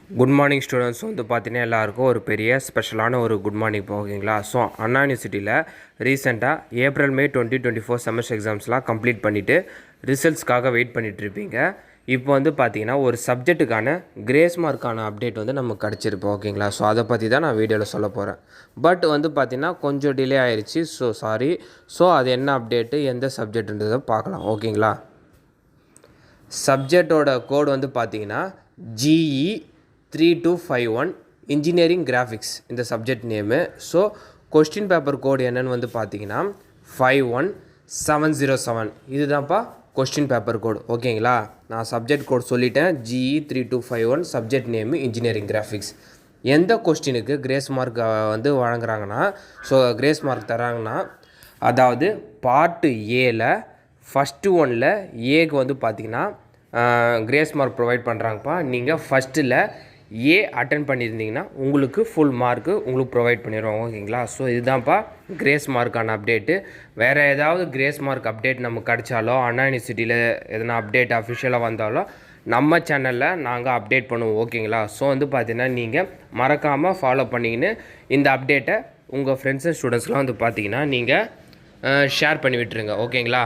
Good morning students வந்து பார்த்தீங்கன்னா எல்லாருக்கும் ஒரு பெரிய ஸ்பெஷலான ஒரு குட் மார்னிங் ஓகேங்களா. ஸோ அண்ணா யூனிவர்சிட்டியில் ரீசெண்டாக ஏப்ரல் மே 2024 செமஸ்டர் எக்ஸாம்ஸ்லாம் கம்ப்ளீட் பண்ணிவிட்டு ரிசல்ட்ஸ்க்காக வெயிட் பண்ணிகிட்ருப்பீங்க. இப்போ வந்து பார்த்தீங்கன்னா ஒரு சப்ஜெக்ட்டுக்கான கிரேஸ் மார்க்கான அப்டேட் வந்து நமக்கு கிடச்சிருப்போம் ஓகேங்களா. ஸோ அதை பற்றி தான் நான் வீடியோவில் சொல்ல போகிறேன். பட் வந்து பார்த்திங்கன்னா கொஞ்சம் டிலே ஆயிடுச்சு. So sorry. ஸோ அது என்ன அப்டேட்டு எந்த சப்ஜெக்ட்டுன்றதை பார்க்கலாம் ஓகேங்களா. சப்ஜெக்டோட கோடு வந்து பார்த்தீங்கன்னா GE 3251 இன்ஜினியரிங் கிராஃபிக்ஸ் இந்த subject name. So question paper code என்னென்னு வந்து பார்த்தீங்கன்னா 51707 இதுதான்ப்பா கொஸ்டின் பேப்பர் கோடு ஓகேங்களா. நான் சப்ஜெக்ட் கோட் சொல்லிட்டேன். GE 3251 subject name engineering graphics. எந்த கொஸ்டினுக்கு கிரேஸ் மார்க் வந்து வழங்குறாங்கன்னா, ஸோ கிரேஸ் மார்க் தராங்கன்னா, அதாவது பார்ட்டு ஏல ஃபஸ்ட்டு ஒனில் ஏக்கு வந்து பார்த்திங்கன்னா கிரேஸ் மார்க் ப்ரொவைட் பண்ணுறாங்கப்பா. நீங்கள் ஃபஸ்ட்டில் ஏ அட்டன் பண்ணியிருந்தீங்கன்னா உங்களுக்கு ஃபுல் மார்க்கு உங்களுக்கு ப்ரொவைட் பண்ணிடுவோம் ஓகேங்களா. ஸோ இதுதான்ப்பா கிரேஸ் மார்க்கான அப்டேட்டு. வேறு ஏதாவது கிரேஸ் மார்க் அப்டேட் நமக்கு கிடைச்சாலோ, அண்ணா யூனிவர்சிட்டியில் எதனா அப்டேட் அஃபிஷியலாக வந்தாலோ நம்ம சேனலில் நாங்கள் அப்டேட் பண்ணுவோம் ஓகேங்களா. ஸோ வந்து பார்த்தீங்கன்னா நீங்கள் மறக்காமல் ஃபாலோ பண்ணிக்கின்னு இந்த அப்டேட்டை உங்கள் ஃப்ரெண்ட்ஸ் அண்ட் ஸ்டூடெண்ட்ஸ்லாம் வந்து பார்த்தீங்கன்னா நீங்கள் ஷேர் பண்ணி விட்டுருங்க ஓகேங்களா.